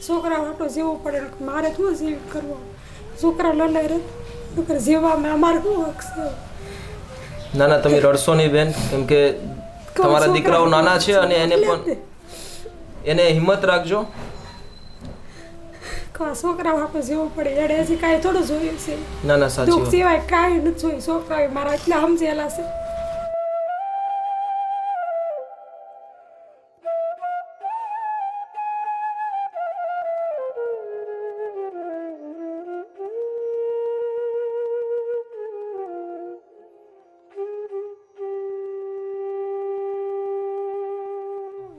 છોકરા હાટો જીવવું પડે, મારે શું જીવ કરવો, છોકરા લડાઈ રહે છોકરા જીવવામાં અમારે શું હક છે? ના ના તમે રડશો નહીં બેન, કેમ કે તમારા દીકરાઓ નાના છે અને એને હિંમત રાખજો. છોકરા હાટો જીવવું પડે, એડે હજી કાંઈ થોડું જોયું છે? ના ના સાચી દુઃખ સિવાય કાંઈ નથી જોયું. છોકરા મારા એટલા સમજેલા છે.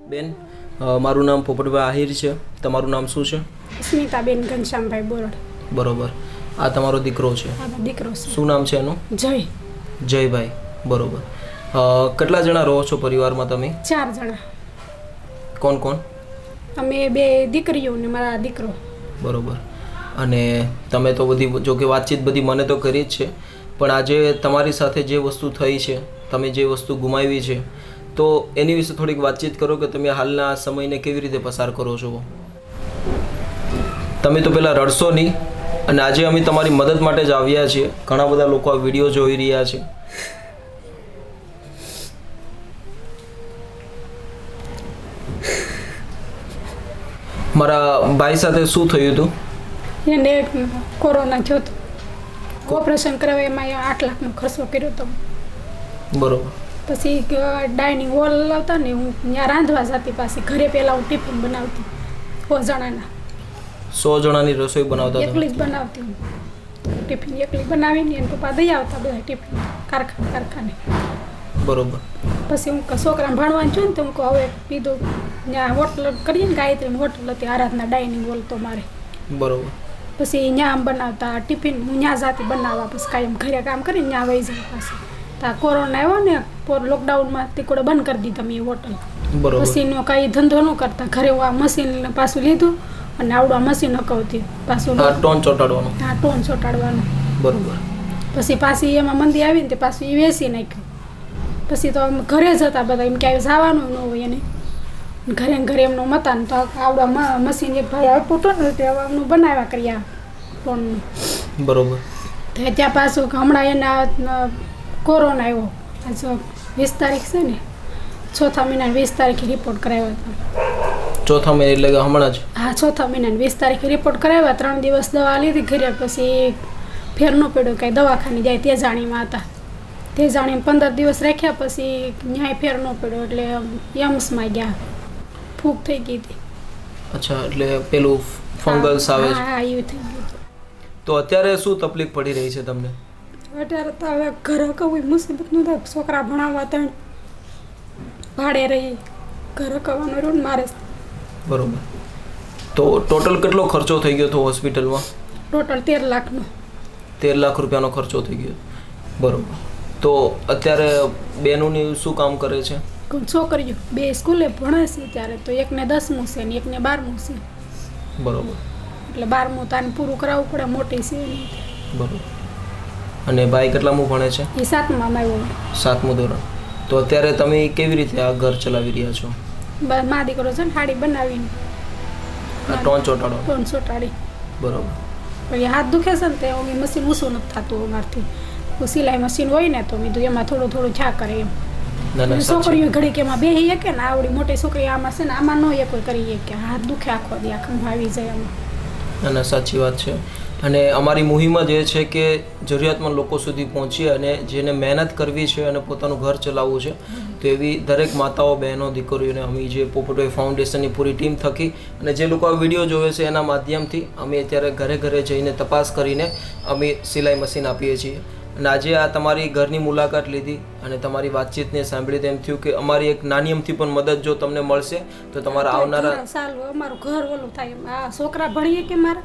બેન મારું નામ પોપટભાઈ આહિર છે. તમારું નામ શું છે? સ્મિતાબેન ઘનશ્યામભાઈ બોરડ. બરોબર. આ તમારો દીકરો છે? દીકરો છે. શું નામ છે એનું? જયભાઈ. બરોબર. કેટલા જણા રહો છો પરિવારમાં તમે? 4 જણા. કોણ કોણ? અમે 2 દીકરીઓ ને મારા દીકરો. બરોબર. અને તમે તો બધી જો કે વાતચીત બધી મને તો કરી જ છે, પણ આજે તમારી સાથે જે વસ્તુ થઈ છે, તમે જે વસ્તુ ગુમાવી છે, તો એની વિશે થોડીક વાતચીત કરો કે તમે હાલના સમયને કેવી રીતે પસાર કરો છો. તમે તો પહેલાં રડશો નહીં, અને આજે અમે તમારી મદદ માટે જ આવ્યા છીએ. ઘણા બધા લોકો આ વિડીયો જોઈ રહ્યા છે. મારા ભાઈ સાથે શું થયું હતું? એને કોરોના થયો હતો. ઓપરેશન કરાવવા એમાં 8 લાખનો ખર્ચો કર્યો હતો. બરોબર. પછી ડાઇનિંગ હોલ આવતા ને, હું ત્યાં રાંધવા જતી. પાછી ઘરે પહેલાં હું ટિફિન બનાવતી 100 જણાના. 100 જણાની રસોઈ બનાવતા? એકલી જ બનાવતી હું. ટિફિન એકલી બનાવીને એને પપ્પા દઈ આવતા બધા ટિફિન કારખાને. બરોબર. પછી હું છોકરાને ભણવાનું છું ને, તો હું હવે કીધું ત્યાં હોટલ કરીએ ને, ગાયત્રી હોટલ હતી આરાધના ડાઇનિંગ હોલ તો મારે. બરોબર. પછી ત્યાં આમ બનાવતા ટિફિન હું ત્યાં જાતી બનાવવા. પછી કાંઈ ઘરે કામ કરીને ત્યાં વહી જાય. પાછી ત્યાં કોરોના આવ્યો ને, લોકડાઉનમાં તીકોડે બંધ કરી દીધા મેં હોટલ. પછી એનો કાંઈ ધંધો ન કરતા. ઘરે હું આ મશીન પાછું લીધું અને આવડું આ મશીન હકવતી પાછું. ટોન ચોટાડવાનું? હા, ટોન ચોટાડવાનું. બરોબર. પછી પાછી એમાં મંદી આવીને તે પાછું એ વેચી નાખ્યું. પછી તો ઘરે જતા બધા, એમ ક્યાંય જવાનું ન હોય એને. ઘરે એમનો મતા ને તો આવડા મશીન એક ભાઈ આપ્યું હતું ને, તે એમનું બનાવ્યા કર્યા ટોનનું. બરોબર. ત્યાં પાછું હમણાં એના કોરોના આવ્યો. આજે 20 તારીખ છે ને, 4થા મહિનાની 20 તારીખે રિપોર્ટ કરાવ્યો હતો. 4થા મહિના એટલે હમણાં જ? હા, 4થા મહિનાની 20 તારીખે રિપોર્ટ કરાવ્યા. 3 દિવસ દવા લીધી ઘરે. પછી ફેર ન પડ્યો, કાંઈ દવાખાને જાય તે જાણીમાં હતા. તે જાણીને 15 દિવસ રાખ્યા. પછી ન્યાય ફેર ન પડ્યો એટલે યમ્સમાં ગયા. ફૂગ થઈ ગઈ હતી. અચ્છા, એટલે પેલું ફંગસ આવે છે? હા, એવું થઈ ગયું. તો અત્યારે શું તકલીફ પડી રહી છે તમને? અત્યારે તો હવે ઘરે કહું મુસીબતનું થાય. છોકરા ભણાવવા ત્રણ ભાડે રહી, ઘરે કહેવાનું રહ્યું મારે. બરોબર. તો ટોટલ કેટલો ખર્ચો થઈ ગયો હતો હોસ્પિટલમાં? ટોટલ 13 લાખનો. 13 લાખ રૂપિયાનો ખર્ચો થઈ ગયો. બરોબર. તો અત્યારે બેનોની શું કામ કરે છે? છોકરીઓ 2 સ્કૂલે ભણે છે ત્યારે. તો એકને 10મું છે ને એકને 12મું છે. બરોબર. એટલે 12મું તાને પૂરું કરાવવું પડે, મોટી છે. બરોબર. અને ભાઈ કેટલામું ભણે છે? એ 7મામાં આવ્યો. 7મું ધોરણ. તો અત્યારે તમે કેવી રીતે આ ઘર ચલાવી રહ્યા છો? મા દીકરો છે ને હાડી બનાવીને ટોન ચોટાડો? ટોન ચોટાડી. બરોબર. પછી હાથ દુખે છે ને, તે મશીન ઊંચું નથી થતું અમારથી. સિલાઈ મશીન હોય ને તો બીજું એમાં થોડું થોડું છા કરે એમ. છોકરીઓ ઘડી કે એમાં બેસી શકે ને, આવડી મોટી છોકરી આમાં છે ને, આમાં ન એ કોઈ કરી કે હાથ દુખે આખો દી, આખું આવી જાય આમાં. ના ના સાચી વાત છે. અને અમારી મુહિમ જ એ છે કે જરૂરિયાતમંદ લોકો સુધી પહોંચીએ, અને જેને મહેનત કરવી છે અને પોતાનું ઘર ચલાવવું છે, તો એવી દરેક માતાઓ, બહેનો, દીકરીઓને અમે જે પોપટભાઈ ફાઉન્ડેશનની પૂરી ટીમ થકી અને જે લોકો આ વિડીયો જોવે છે એના માધ્યમથી અમે અત્યારે ઘરે ઘરે જઈને તપાસ કરીને અમે સિલાઈ મશીન આપીએ છીએ. અને આજે આ તમારી ઘરની મુલાકાત લીધી અને તમારી વાતચીતને સાંભળી તેમ થયું કે અમારી એક નાની અમથી પણ મદદ જો તમને મળશે તો તમારા આવનારા સારું અમારું ઘર ઓલું થાય. આ છોકરા ભણીએ કે મારા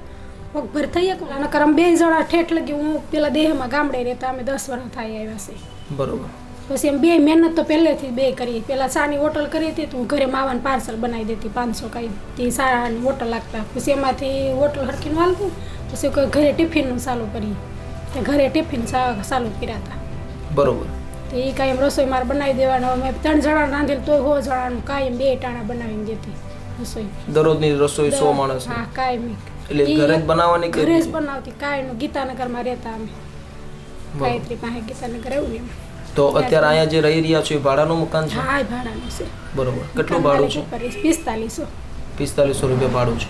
પગભર થઈએ કે નકર અમે 2 જણા ઠેઠ લગી. હું પેલા દેહમાં ગામડે રહેતા, અમે 10 વર્ષ થાય આવ્યા છે. બરોબર. પછી એમ 2 મહેનત તો પહેલેથી 2 કરીએ. પેલા ચાની હોટલ કરી હતી તો હું ઘરે માવાનું પાર્સલ બનાવી દેતી 500 કાંઈ તે સારાની હોટલ લાગતા. પછી એમાંથી હોટલ હરખીનું હાલતું. પછી કોઈ ઘરે ટિફિનનું ચાલુ કરીએ. ઘરે ટિફિન ચાલુ કર્યા હતા. બરોબર. તો એ કાંઈ રસોઈ મારે બનાવી દેવાનો. મેં 3 જણા રાંધેલ તોય 100 જણાનું કાંઈ 2 ટાણા બનાવીને દેતી. રસોઈ. દરરોજની રસોઈ 100 માણસ? હા, કાયમી. એટલે ઘરે જ બનાવવાની કે? ઘરે જ બનાવતી. કાયનું ગીતાનગરમાં રહેતા અમે. ગાયત્રી પાસે ગીતાનગર એવું ને. તો અત્યારે અહીંયા જે રહી રહ્યા છો એ ભાડાનું મકાન છે? હા, ભાડાનું છે. બરોબર. કેટલું ભાડું છે? 4500. 4500 રૂપિયા ભાડું છે.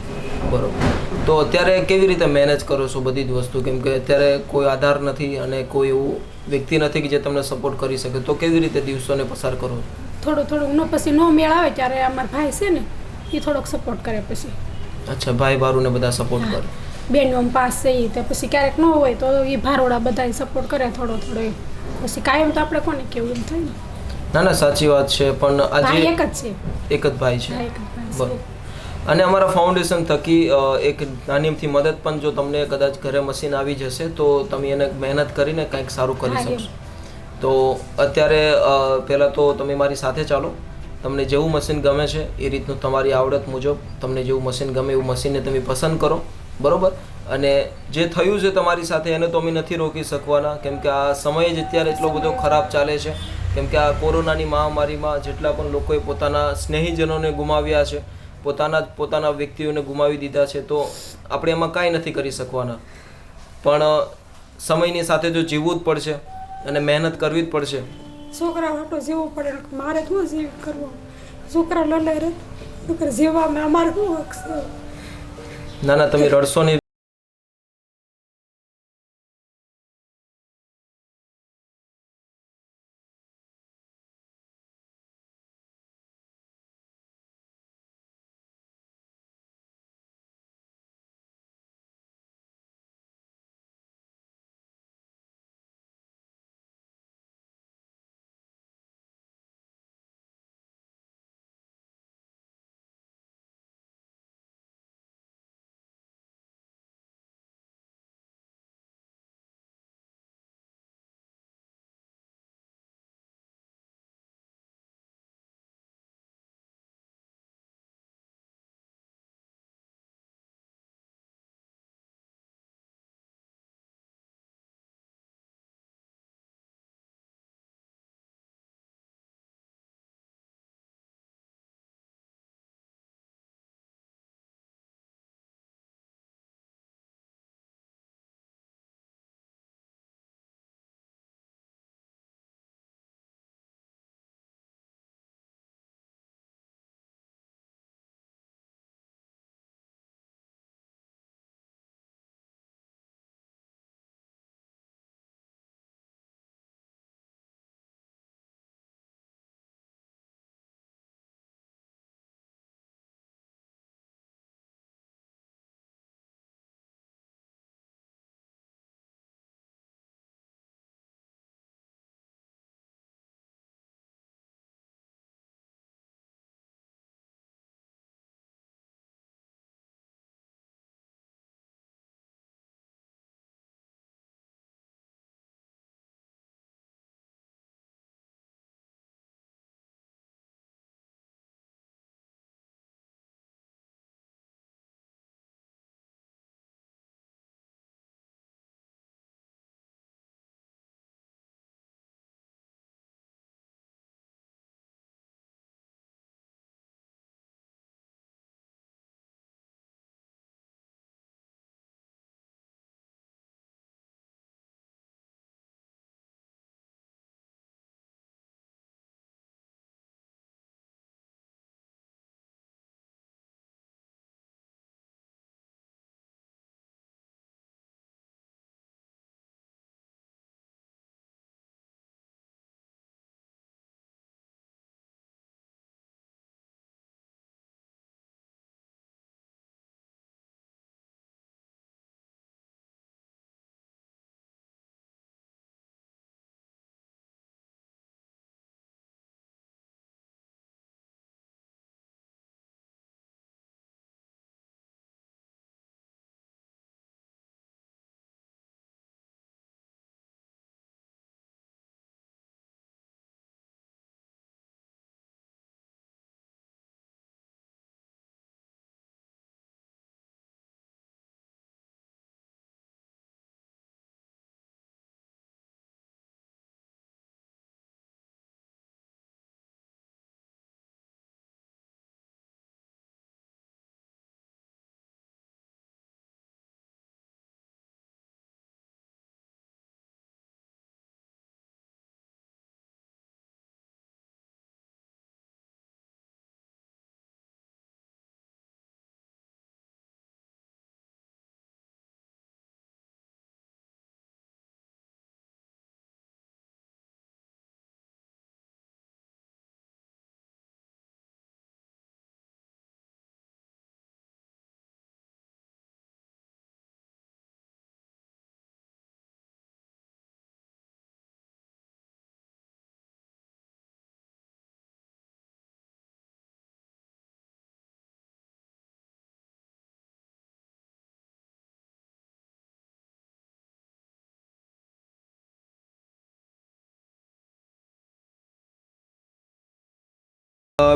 બરોબર. તો અત્યારે કેવી રીતે મેનેજ કરો છો બધી જ વસ્તુ? કેમ કે અત્યારે કોઈ આધાર નથી અને કોઈ એવું વ્યક્તિ નથી કે જે તમને સપોર્ટ કરી શકે, તો કેવી રીતે દિવસોને પસાર કરો? થોડું નો પછી નો મેળ આવે ત્યારે અમારા ભાઈ છે ને એ થોડોક સપોર્ટ કરે પછી. અચ્છા, ભાઈ બારું ને બધા સપોર્ટ કરે? બેનો પાસ છે તો પછી ક્યારેક ન હોય તો એ ભારોડા બધા સપોર્ટ કરે થોડો એમ. પછી કાયમ તો આપણે કોને કેવું એમ થાય ને. ના સાચી વાત છે. પણ આજે એક જ છે. એક જ ભાઈ છે. બરાબર. અને અમારા ફાઉન્ડેશન થકી એક નાનીમથી મદદ પણ જો તમને કદાચ ઘરે મશીન આવી જશે તો તમે એને મહેનત કરીને કંઈક સારું કરી શકશો. તો અત્યારે પહેલાં તો તમે મારી સાથે ચાલો. તમને જેવું મશીન ગમે છે એ રીતનું તમારી આવડત મુજબ તમને જેવું મશીન ગમે એવું મશીનને તમે પસંદ કરો, બરાબર? અને જે થયું છે તમારી સાથે એને તો અમે નથી રોકી શકવાના, કેમ કે આ સમય જ અત્યારે એટલો બધો ખરાબ ચાલે છે. કેમ કે આ કોરોનાની મહામારીમાં જેટલા પણ લોકોએ પોતાના સ્નેહીજનોને ગુમાવ્યા છે, પોતાના વ્યક્તિઓને ગુમાવી દીધા છે, તો આપણે એમાં કાંઈ નથી કરી શકવાના. પણ સમયની સાથે જો જીવવું જ પડશે અને મહેનત કરવી જ પડશે. છોકરા હાટો જીવવું પડે. મારે શું જીવ કરવો? છોકરા લડાઈ રે છોકરા જીવવામાં અમારે શું હક છે? ના તમે રડશો નહીં.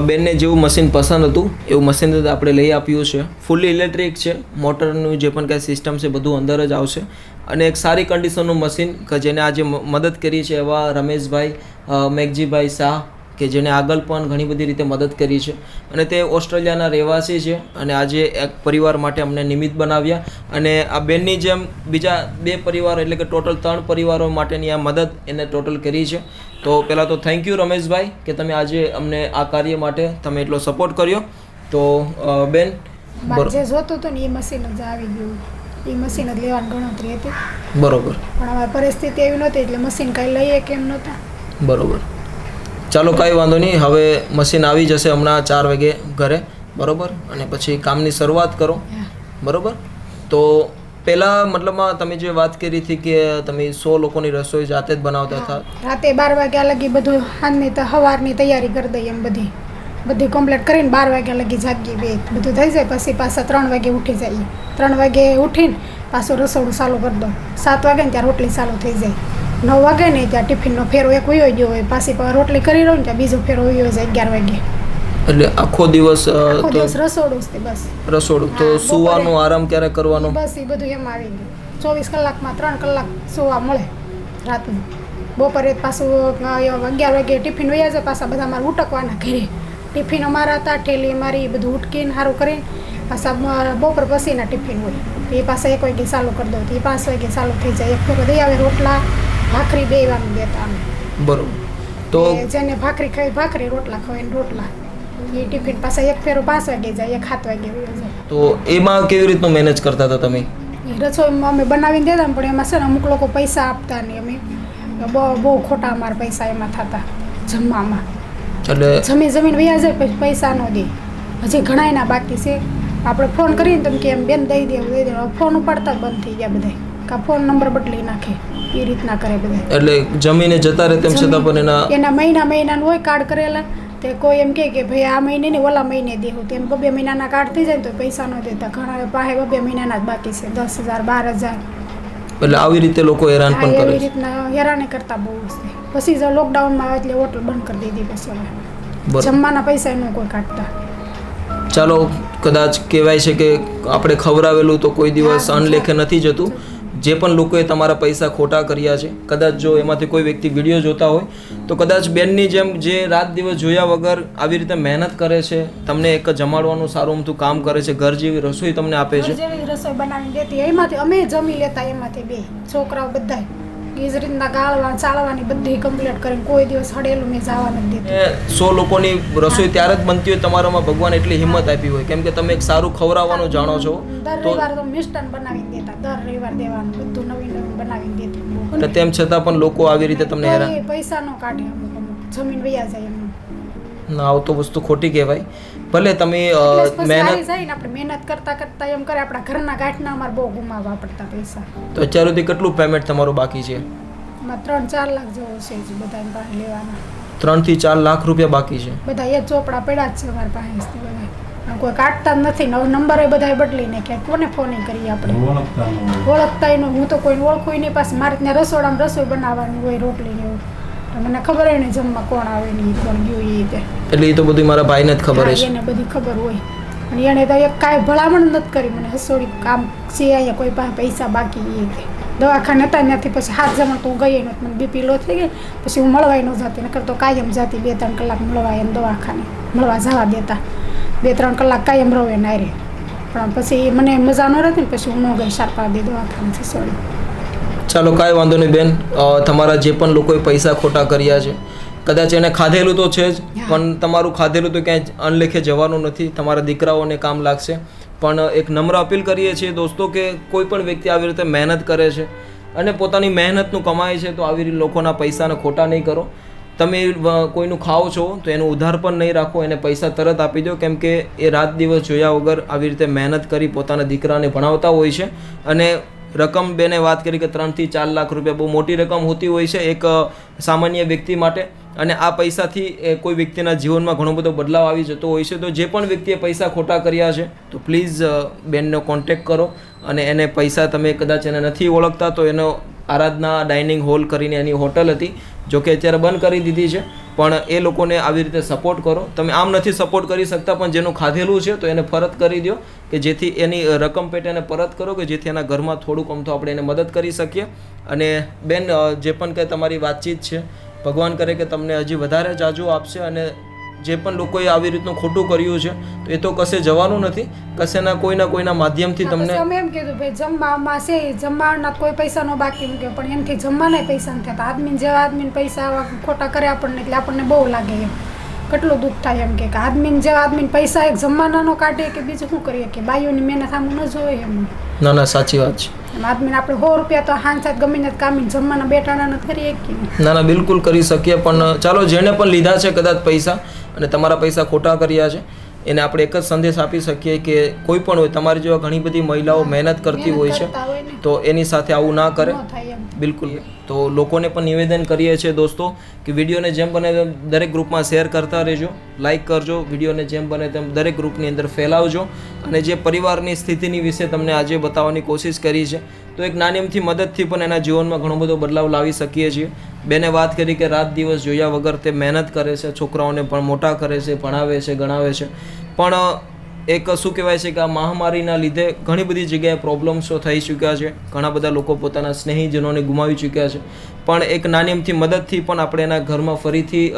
બેનને જેવું મશીન પસંદ હતું એવું મશીન આપણે લઈ આપ્યું છે. ફૂલી ઇલેક્ટ્રિક છે, મોટરનું જે પણ કાંઈ સિસ્ટમ છે બધું અંદર જ આવશે અને એક સારી કન્ડિશનનું મશીન કે જેને આજે મદદ કરી છે એવા રમેશભાઈ મેઘજીભાઈ શાહ કે જેને આગળ પણ ઘણી બધી રીતે મદદ કરી છે અને તે ઓસ્ટ્રેલિયાના રહેવાસી છે અને આજે એક પરિવાર માટે અમને નિમિત્ત બનાવ્યા અને આ બેનની જેમ બીજા 2 પરિવારો એટલે કે ટોટલ 3 પરિવારો માટેની આ મદદ એને ટોટલ કરી છે. તો પહેલાં તો થેન્ક યુ રમેશભાઈ કે તમે આજે અમને આ કાર્ય માટે તમે એટલો સપોર્ટ કર્યો. તો બેન જે જોતું હતું ને એ મશીન જ આવી ગયું, એ મશીન જ લેવાની ગણતરી હતી. બરોબર. પણ હવે પરિસ્થિતિ એવી નહોતી એટલે મશીન કાંઈ લઈએ કેમ નહોતા. બરોબર. ચાલો કાંઈ વાંધો નહીં, હવે મશીન આવી જશે હમણાં 4 વાગે ઘરે, બરોબર, અને પછી કામની શરૂઆત કરો, બરોબર. તો પહેલાં મતલબમાં તમે જે વાત કરી હતી કે તમે 100 લોકોની રસોઈ જાતે જ બનાવતા હતા. રાતે 12 વાગ્યા લગી બધું સાંજની તો સવારની તૈયારી કરી દઈએ એમ બધી કમ્પ્લીટ કરીને 12 વાગ્યા લગી જાગીએ બધું થઈ જાય. પછી પાછા 3 વાગે ઉઠી જઈએ. 3 વાગે ઉઠીને પાછું રસોડું ચાલુ કરી દો. 7 વાગે ને ત્યાં રોટલી ચાલુ થઈ જાય. 9 વાગે ને ત્યાં ટિફિનનો ફેરો એક વયો ગયો હોય, પાછી રોટલી કરી રહો ને ત્યાં બીજો ફેરો વયો જાય 11 વાગે. એટલે આખો દિવસ રસોડું જ બસ. રસોડું તો સુવાનું આરામ ક્યારે કરવાનો? બસ એ બધું એમ આવી ગયું. 24 કલાકમાં 3 કલાક સુવા મળે રાતનું. બપોરે પાછું 11 વાગે ટિફિન વયા જાય. પાછા બધા મારે ઉટકવાના ઘરે. ટિફિન અમારા હતા, ઠેલી મારી બધું ઉટકીને સારું કરીને પાછા બપોર પછીના ટિફિન હોય એ પાછા 1 વાગે ચાલુ કરી દઉં તો એ 5 વાગે ચાલુ થઈ જાય. એક ફેરો દઈ આવે રોટલા ભાખરી બેવાનું દેતા અમે. બરોબર. તો જેને ભાખરી ખાઈ ભાખરી, રોટલા ખાય રોટલા. એ ટિફિન પાછા એક ફેરો 5 વાગે જાય, 7 વાગે જાય. તો એમાં કેવી રીતનું મેનેજ કરતા હતા તમે? રસોઈમાં અમે બનાવીને દેતા પણ એમાં છે ને અમુક લોકો પૈસા આપતા ને અમે બહુ ખોટા અમારા પૈસા એમાં થતા જમવામાં. એટલે જમીન વયા જાય પછી પૈસા ન દે. હજી ઘણા એના બાકી છે. આપણે ફોન કરીને તમે કે એમ બેન દઈ દેવું, ફોન ઉપાડતા બંધ થઈ ગયા બધા, કા ફોન નંબર બદલી નાખે એ રીતના કરે બધા. એટલે જમીને જતા રહે તેમ છતાં પણ એના મહિનાનું હોય કાર્ડ કરેલા તે કોઈ એમ કે ભાઈ આ મહિને ને ઓલા મહિને દેવું, તેમ 2 મહિનાના કાર્ડ થઈ જાય તો પૈસા ન દેતા. ઘણા પાસે 2 મહિનાના જ બાકી છે, 10,000 12,000. એટલે આવી રીતે લોકો હેરાન પણ કરે. એવી રીતના હેરાન કરતા બહુ છે. પછી જો લોકડાઉનમાં એટલે હોટલ બંધ કરી દીધી. પછી જમવાના પૈસા એનું કોઈ કાઢતા. ચાલો કદાચ કહેવાય છે કે આપણે ખવડાવેલું તો કોઈ દિવસ અનલેખે નથી જતું. જે પણ લોકોએ તમારા પૈસા ખોટા કર્યા છે, કદાચ જો એમાંથી કોઈ વ્યક્તિ વિડીયો જોતા હોય તો કદાચ બેનની જેમ જે રાત દિવસ જોયા વગર આવી રીતે મહેનત કરે છે, તમને એક જમાડવાનું સારું અમથું કામ કરે છે, ઘર જેવી રસોઈ તમને આપે છે. રસોઈ બનાવીને દેતી એમાંથી અમે જમી લેતા, એમાંથી 2 છોકરાઓ બધા એ જ રીતના ગાળવા ચાળવાની બધી કમ્પ્લીટ કરીને કોઈ દિવસ હડેલું મેં જવા નથી દેતી. 100 લોકોની રસોઈ ત્યારે જ બનતી હોય તમારામાં ભગવાન એટલી હિંમત આપી હોય, કેમ કે તમે એક સારું ખવડાવવાનું જાણો છો. દર રવિવાર તો મિષ્ટાન બનાવીને દેતા, દર રવિવાર દેવાનું બધું નવીન બનાવીને દેતી. અને તેમ છતાં પણ લોકો આવી રીતે તમને હેરાન પૈસા ન કાઢે, અમુક જમીન વયા જાય એમ. ના, આવ તો વસ્તુ ખોટી કહેવાય. ભલે તમે મહેનત કરતા એમ કરે આપણા ઘરના ગાંઠના અમારે બહુ ગુમાવવા પડતા પૈસા. તો અત્યાર સુધી કેટલું પેમેન્ટ તમારું બાકી છે? 3-4 લાખ જેવો છે બધા પાસે લેવાના. 3 થી 4 લાખ રૂપિયા બાકી છે. બધા એ ચોપડા પડ્યા જ છે અમારા પાસે બધા. કોઈ કાઢતા જ નથી. નંબર એ બધા બદલી નાખ્યા. કોને ફોન કરીએ આપણે? ઓળખતા ન. હું તો કોઈને ઓળખું નહીં. પાછી મારે ત્યાં રસોડામાં રસોઈ બનાવવાની હોય, રોટલી ને એવું. મને ખબર હોય ને જમવા કોણ આવે ને કોણ ગયું એ રીતે. એટલે એ તો બધું મારા ભાઈને જ ખબર છે. એને બધી ખબર હોય. અને એને તો એક કાંઈ ભલામણ નથી કરી મને. હસોડી કામ છે અહીંયા કોઈ પાસે પૈસા બાકી એ કે દવાખાને હતા ત્યાંથી પછી 7 જમણ તો હું ગઈ નહોતી. મને બીપી લો થઈ ગઈ પછી હું મળવાય ન જતી. નકર તો કાયમ જતી 2-3 કલાક મળવા એમ દવાખાને મળવા જવા દેતા. 2-3 કલાક કાયમ રહે નારે. પણ પછી મને મજા ન રહેતી ને પછી હું ન ગઈ 4-5 દી દવાખાને હસોડી. ચાલો કાંઈ વાંધો નહીં બેન. તમારા જે પણ લોકોએ પૈસા ખોટા કર્યા છે, કદાચ એને ખાધેલું તો છે જ, પણ તમારું ખાધેલું તો ક્યાંય અનલેખે જવાનું નથી. તમારા દીકરાઓને કામ લાગશે. પણ એક નમ્ર અપીલ કરીએ છીએ દોસ્તો કે કોઈ પણ વ્યક્તિ આવી રીતે મહેનત કરે છે અને પોતાની મહેનતનું કમાય છે તો આવી રીતે લોકોના પૈસાને ખોટા નહીં કરો. તમે કોઈનું ખાઓ છો તો એનું ઉધાર પણ નહીં રાખો, એને પૈસા તરત આપી દો. કેમ કે એ રાત દિવસ જોયા વગર આવી રીતે મહેનત કરી પોતાના દીકરાને ભણાવતા હોય છે. અને રકમ બેને વાત કરી કે 3 થી 4 લાખ રૂપિયા બહુ મોટી રકમ હોતી હોય છે એક સામાન્ય વ્યક્તિ માટે. અને આ પૈસાથી કોઈ વ્યક્તિના જીવનમાં ઘણો બધો બદલાવ આવી જતો હોય છે. તો જે પણ વ્યક્તિએ પૈસા ખોટા કર્યા છે તો પ્લીઝ બેનનો કોન્ટેક્ટ કરો. અને એને પૈસા તમે કદાચ એને નથી ઓળખતા તો એનો આરાધના ડાઇનિંગ હોલ કરીને એની હોટલ હતી, જોકે અત્યારે બંધ કરી દીધી છે, પણ એ લોકોને આવી રીતે સપોર્ટ કરો. તમે આમ નથી સપોર્ટ કરી શકતા, પણ જેનું ખાધેલું છે તો એને પરત કરી દો, કે જેથી એની રકમ પેટે એને પરત કરો, કે જેથી એના ઘરમાં થોડુંક અમથું આપણે એને મદદ કરી શકીએ. અને બેન, જે પણ કંઈ તમારી વાતચીત છે, ભગવાન કરે કે તમને હજી વધારે જાજુ આપશે. અને જે પણ લોકોએ આવી રીતનું ખોટું કર્યું છે તો એ તો કશે જવાનું નથી, કશેના કોઈના માધ્યમથી તમને અમે એમ કીધું ભાઈ જમવામાં છે, જમવાના કોઈ પૈસા નો બાકી મૂકે, પણ એમથી જમવાના પૈસા નથી થતા. આદમી જેવા આદમીને પૈસા ખોટા કરે આપણને, એટલે આપણને બહુ લાગે એમ, કેટલું દુઃખ થાય એમ કે આદમીને જેવા આદમીને પૈસા એક જમવાના નો કાઢે કે બીજું શું કરીએ, કે બાઈઓની મહેનત આમ ન જોઈએ એમ. ના સાચી વાત છે. આદમીને આપણે 100 રૂપિયા તો હાંજ સાથ ગમે ને કામીને જમવાના બેટાણા નથી કરી શકીએ. ના બિલકુલ કરી શકીએ, પણ ચાલો જેણે પણ લીધા છે કદાચ પૈસા અને તમારા પૈસા ખોટા કર્યા છે, એને આપણે એક જ સંદેશ આપી શકીએ કે કોઈ પણ હોય, તમારી જેવા ઘણી બધી મહિલાઓ મહેનત કરતી હોય છે, તો એની સાથે આવું ના કરે. બિલકુલ. તો લોકોને પણ નિવેદન કરીએ છીએ દોસ્તો કે વિડીયોને જેમ બને તેમ દરેક ગ્રુપમાં શેર કરતા રહેજો, લાઇક કરજો, વિડીયોને જેમ બને તેમ દરેક ગ્રુપની અંદર ફેલાવજો. અને જે પરિવારની સ્થિતિની વિશે તમને આજે બતાવવાની કોશિશ કરી છે, તો એક નાની અમથી મદદથી પણ એના જીવનમાં ઘણો બધો બદલાવ લાવી શકીએ છીએ. બેને વાત કરી કે રાત દિવસ જોયા વગર તે મહેનત કરે છે, છોકરાઓને પણ મોટા કરે છે, ભણાવે છે, ગણાવે છે, પણ એક શું કહેવાય છે કે આ મહામારીના લીધે ઘણી બધી જગ્યાએ પ્રોબ્લેમ્સો થઈ ચૂક્યા છે, ઘણા બધા લોકો પોતાના સ્નેહીજનોને ગુમાવી ચૂક્યા છે, પણ એક નાની અમથી મદદથી પણ આપણે એના ઘરમાં ફરીથી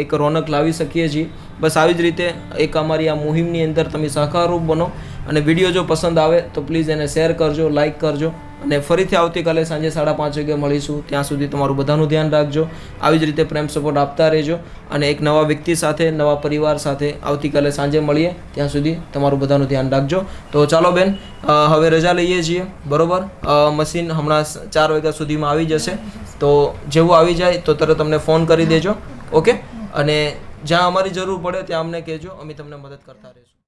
એક રોનક લાવી શકીએ છીએ. બસ આવી જ રીતે એક અમારી આ મુહિમની અંદર તમે સહકારરૂપ બનો. અને વિડીયો જો પસંદ આવે તો પ્લીઝ એને શેર કરજો, લાઇક કરજો. અને ફરીથી આવતીકાલે સાંજે 5:30 વાગે મળીશું. ત્યાં સુધી તમારું બધાનું ધ્યાન રાખજો. આવી જ રીતે પ્રેમ સપોર્ટ આપતા રહેજો. અને એક નવા વ્યક્તિ સાથે, નવા પરિવાર સાથે આવતીકાલે સાંજે મળીએ. ત્યાં સુધી તમારું બધાનું ધ્યાન રાખજો. તો ચાલો બેન, હવે રજા લઈએ છીએ, બરોબર? મશીન હમણાં 4 વાગ્યા સુધીમાં આવી જશે, તો જેવું આવી જાય તો તરત તમને ફોન કરી દેજો, ઓકે? અને જ્યાં અમારી જરૂર પડે ત્યાં અમને કહેજો, અમે તમને મદદ કરતા રહીશું.